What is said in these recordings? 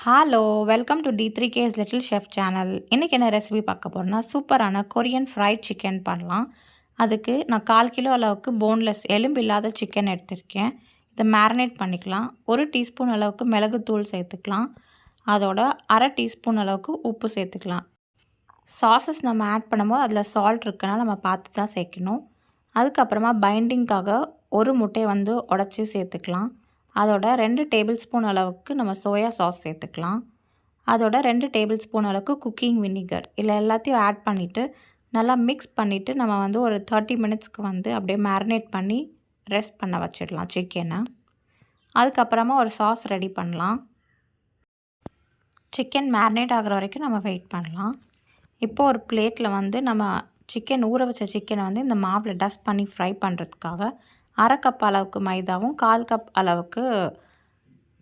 Hello welcome to D3K's little chef channel. இன்றைக்கி என்ன recipe பார்க்க போகிறோன்னா சூப்பரான கொரியன் ஃப்ரைட் சிக்கன் பண்ணலாம். அதுக்கு நான் 1/4 கிலோ அளவுக்கு போன்லெஸ் எலும்பு இல்லாத சிக்கன் எடுத்திருக்கேன். இதை மேரினேட் பண்ணிக்கலாம். 1 டீஸ்பூன் அளவுக்கு மிளகுத்தூள் சேர்த்துக்கலாம். அதோட 1/2 டீஸ்பூன் அளவுக்கு உப்பு சேர்த்துக்கலாம். சாஸஸ் நம்ம ஆட் பண்ணும்போது அதில் சால்ட் இருக்குன்னா நம்ம பார்த்து தான் சேர்க்கணும். அதுக்கப்புறமா பைண்டிங்காக 1 முட்டையை உடச்சி சேர்த்துக்கலாம். அதோட 2 டேபிள் ஸ்பூன் அளவுக்கு நம்ம சோயா சாஸ் சேர்த்துக்கலாம். அதோட 2 டேபிள் ஸ்பூன் அளவுக்கு குக்கிங் வினிகர் இல்லை எல்லாத்தையும் ஆட் பண்ணிவிட்டு நல்லா மிக்ஸ் பண்ணிவிட்டு நம்ம ஒரு 30 மினிட்ஸ்க்கு அப்படியே மேரினேட் பண்ணி ரெஸ்ட் பண்ண வச்சிடலாம் சிக்கனை. அதுக்கப்புறமா ஒரு சாஸ் ரெடி பண்ணலாம். சிக்கன் மேரினேட் ஆகிற வரைக்கும் நம்ம வெயிட் பண்ணலாம். இப்போது ஒரு பிளேட்டில் நம்ம சிக்கன் ஊற வச்ச சிக்கனை இந்த மாவில் டஸ்ட் பண்ணி ஃப்ரை பண்ணுறதுக்காக 1/2 கப் அளவுக்கு மைதாவும் 1/4 கப் அளவுக்கு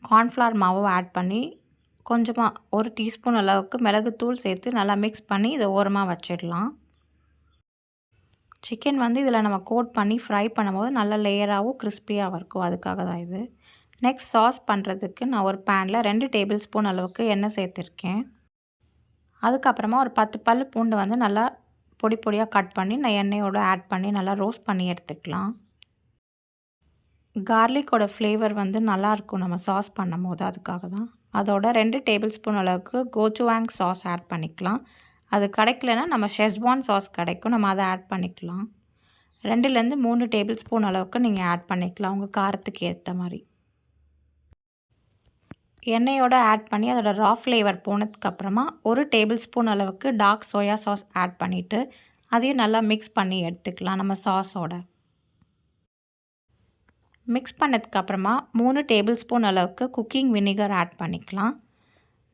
கார்ன்ஃப்ளவர் மாவும் ஆட் பண்ணி கொஞ்சமாக 1 டீஸ்பூன் அளவுக்கு மிளகுத்தூள் சேர்த்து நல்லா மிக்ஸ் பண்ணி இதை ஓரமாக வச்சிடலாம். சிக்கன் இதில் நம்ம கோட் பண்ணி ஃப்ரை பண்ணும்போது நல்ல லேயராகவும் கிறிஸ்பியாகவும் இருக்கும். அதுக்காக தான் இது. நெக்ஸ்ட் சாஸ் பண்ணுறதுக்கு நான் ஒரு பேனில் 2 டேபிள் ஸ்பூன் அளவுக்கு எண்ணெய் சேர்த்துருக்கேன். அதுக்கப்புறமா ஒரு 10 பல் பூண்டு நல்லா பொடி பொடியாக கட் பண்ணி நான் எண்ணெயோடு ஆட் பண்ணி நல்லா ரோஸ்ட் பண்ணி எடுத்துக்கலாம். கார்லிக்கோட ஃப்ளேவர் நல்லாயிருக்கும் நம்ம சாஸ் பண்ணும் போது, அதுக்காக தான். அதோட 2 டேபிள் ஸ்பூன் அளவுக்கு கோச்சுவாங் சாஸ் ஆட் பண்ணிக்கலாம். அது கிடைக்கலன்னா நம்ம ஷெஸ்வான் சாஸ் கிடைக்கும், நம்ம அதை ஆட் பண்ணிக்கலாம். 2லேருந்து 3 டேபிள் ஸ்பூன் அளவுக்கு நீங்கள் ஆட் பண்ணிக்கலாம் உங்கள் காரத்துக்கு ஏற்ற மாதிரி. எண்ணெயோடு ஆட் பண்ணி அதோட ரா ஃப்ளேவர் போனதுக்கப்புறமா 1 டேபிள் ஸ்பூன் அளவுக்கு டார்க் சோயா சாஸ் ஆட் பண்ணிவிட்டு அதையும் நல்லா மிக்ஸ் பண்ணி எடுத்துக்கலாம் நம்ம சாஸோட. மிக்ஸ் பண்ணதுக்கப்புறமா 3 டேபிள் ஸ்பூன் அளவுக்கு குக்கிங் வினிகர் ஆட் பண்ணிக்கலாம்.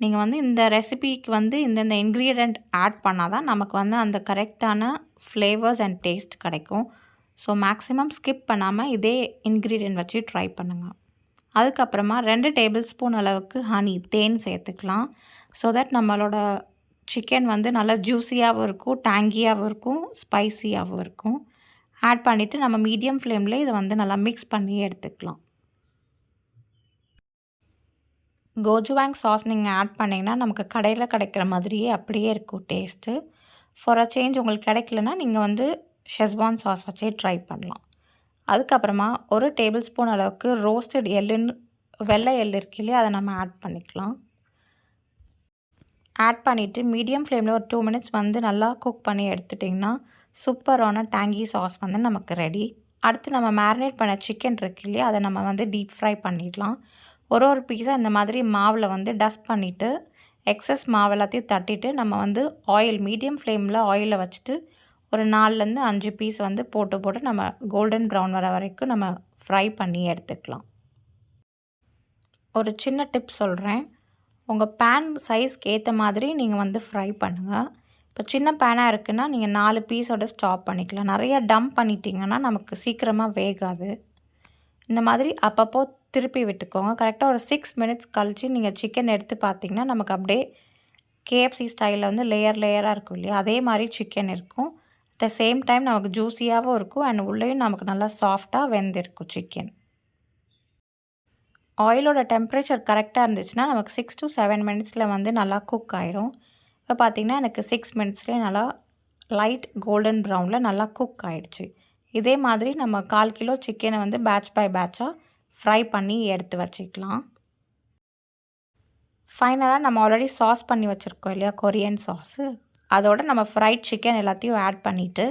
நீங்கள் இந்த ரெசிபிக்கு இந்தந்த இன்க்ரீடியண்ட் ஆட் பண்ணால் தான் நமக்கு அந்த கரெக்டான ஃப்ளேவர்ஸ் அண்ட் டேஸ்ட் கிடைக்கும். ஸோ மேக்ஸிமம் ஸ்கிப் பண்ணாமல் இதே இன்க்ரீடியண்ட் வச்சு ட்ரை பண்ணுங்கள். அதுக்கப்புறமா 2 டேபிள் ஸ்பூன் அளவுக்கு ஹனி தேன் சேர்த்துக்கலாம். ஸோ தட் நம்மளோட சிக்கன் நல்லா ஜூஸியாகவும் இருக்கும், டேங்கியாகவும் இருக்கும், ஸ்பைசியாகவும் இருக்கும். ஆட் பண்ணிவிட்டு நம்ம மீடியம் ஃப்ளேமில் இதை நல்லா மிக்ஸ் பண்ணி எடுத்துக்கலாம். கோச்சுவாங் சாஸ் நீங்கள் ஆட் பண்ணிங்கன்னா நமக்கு கடையில் கிடைக்கிற மாதிரியே அப்படியே இருக்கும் டேஸ்ட்டு. ஃபார் அ சேஞ்ச் உங்களுக்கு கிடைக்கலன்னா நீங்கள் ஷெஸ்வான் சாஸ் வச்சே ட்ரை பண்ணலாம். அதுக்கப்புறமா 1 டேபிள் ஸ்பூன் அளவுக்கு ரோஸ்டட் வெள்ளை எள்ளு இருக்கு இல்லையா, அதை நம்ம ஆட் பண்ணிக்கலாம். ஆட் பண்ணிவிட்டு மீடியம் ஃப்ளேமில் ஒரு 2 மினிட்ஸ் நல்லா குக் பண்ணி எடுத்துட்டிங்கன்னா சூப்பரான டேங்கி சாஸ் நமக்கு ரெடி. அடுத்து நம்ம மேரினேட் பண்ண சிக்கன் இருக்கு இல்லையா, அதை நம்ம டீப் ஃப்ரை பண்ணிடலாம். ஒரு பீஸாக இந்த மாதிரி மாவில் டஸ்ட் பண்ணிவிட்டு எக்ஸஸ் மாவு எல்லாத்தையும் தட்டிட்டு நம்ம ஆயில் மீடியம் ஃப்ளேமில் ஆயிலில் வச்சுட்டு ஒரு 4லேருந்து 5 பீஸ் போட்டு நம்ம கோல்டன் ப்ரௌன் வர வரைக்கும் நம்ம ஃப்ரை பண்ணி எடுத்துக்கலாம். ஒரு சின்ன டிப் சொல்கிறேன். உங்கள் பேன் சைஸ்க்கு ஏற்ற மாதிரி நீங்கள் ஃப்ரை பண்ணுங்கள். இப்போ சின்ன பேனாக இருக்குன்னா நீங்கள் 4 பீஸோட ஸ்டாப் பண்ணிக்கலாம். நிறையா டம்ப் பண்ணிட்டீங்கன்னா நமக்கு சீக்கிரமாக வேகாது. இந்த மாதிரி அப்பப்போ திருப்பி விட்டுக்கோங்க. கரெக்டாக ஒரு 6 மினிட்ஸ் கழித்து நீங்கள் சிக்கன் எடுத்து பார்த்தீங்கன்னா நமக்கு அப்படியே KFC ஸ்டைலில் லேயராக இருக்கும் இல்லையா, அதே மாதிரி சிக்கன் இருக்கும். அட் த சேம் டைம் நமக்கு ஜூஸியாகவும் இருக்கும் அண்ட் உள்ளேயும் நமக்கு நல்லா சாஃப்டாக வெந்திருக்கும் சிக்கன். ஆயிலோட டெம்பரேச்சர் கரெக்டாக இருந்துச்சுன்னா நமக்கு 6 to 7 மினிட்ஸில் நல்லா குக் ஆகிடும். இப்போ பார்த்திங்கன்னா எனக்கு 6 மினிட்ஸ்லேயே நல்லா லைட் கோல்டன் ப்ரௌனில் நல்லா குக் ஆகிடுச்சு. இதே மாதிரி நம்ம 1/4 கிலோ சிக்கனை பேட்ச் பை பேட்சாக ஃப்ரை பண்ணி எடுத்து வச்சுக்கலாம். ஃபைனலாக நம்ம ஆல்ரெடி சாஸ் பண்ணி வச்சுருக்கோம் இல்லையா, கொரியன் சாஸு, அதோட நம்ம ஃப்ரைட் சிக்கன் எல்லாத்தையும் ஆட் பண்ணிவிட்டு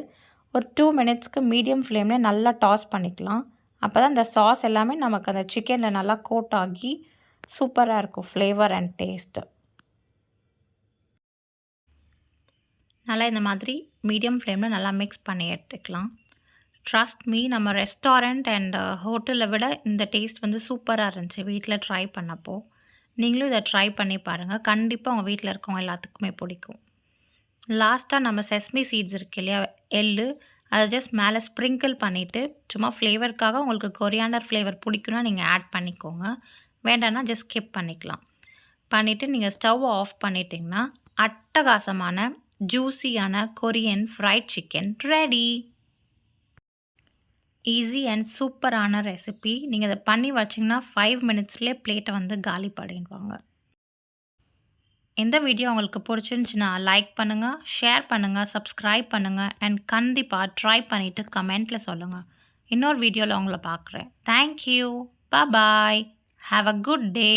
ஒரு 2 மினிட்ஸ்க்கு மீடியம் ஃப்ளேமில் நல்லா டாஸ் பண்ணிக்கலாம். அப்போ தான் அந்த சாஸ் எல்லாமே நமக்கு அந்த சிக்கனில் நல்லா கோட் ஆகி சூப்பராக இருக்கும் ஃப்ளேவர் அண்ட் டேஸ்ட்டு. நல்லா இந்த மாதிரி மீடியம் ஃப்ளேமில் நல்லா மிக்ஸ் பண்ணி எடுத்துக்கலாம். ட்ரஸ்ட் மீ, நம்ம ரெஸ்டாரண்ட் அண்ட் ஹோட்டலை விட இந்த டேஸ்ட் சூப்பராக இருந்துச்சு வீட்டில் ட்ரை பண்ணப்போ. நீங்களும் இதை ட்ரை பண்ணி பாருங்கள். கண்டிப்பாக உங்கள் வீட்டில் இருக்கவங்க எல்லாத்துக்குமே பிடிக்கும். லாஸ்ட்டாக நம்ம செஸ்மி சீட்ஸ் இருக்கு இல்லையா, எள்ளு, அதை ஜஸ்ட் மேலே ஸ்ப்ரிங்கிள் பண்ணிவிட்டு சும்மா ஃப்ளேவருக்காக உங்களுக்கு கொரியாண்டர் ஃப்ளேவர் பிடிக்குன்னா நீங்கள் ஆட் பண்ணிக்கோங்க. வேண்டான்னா ஜஸ்ட் ஸ்கிப் பண்ணிக்கலாம். பண்ணிவிட்டு நீங்கள் ஸ்டவ் ஆஃப் பண்ணிட்டிங்கன்னா அட்டகாசமான juicy Korean fried chicken ready. Easy and சூப்பரான ரெசிபி. நீங்கள் இதை பண்ணி வச்சிங்கன்னா 5 மினிட்ஸ்லேயே பிளேட்டை காலி பண்ணிடுவாங்க. இந்த வீடியோ உங்களுக்கு பிடிச்சிருந்துச்சுன்னா லைக் பண்ணுங்கள், ஷேர் பண்ணுங்கள், சப்ஸ்கிரைப் பண்ணுங்கள் அண்ட் கண்டிப்பாக ட்ரை பண்ணிவிட்டு கமெண்ட்டில் சொல்லுங்கள். இன்னொரு வீடியோவில் உங்களை பார்க்குறேன். Thank you. Bye. Have a good day.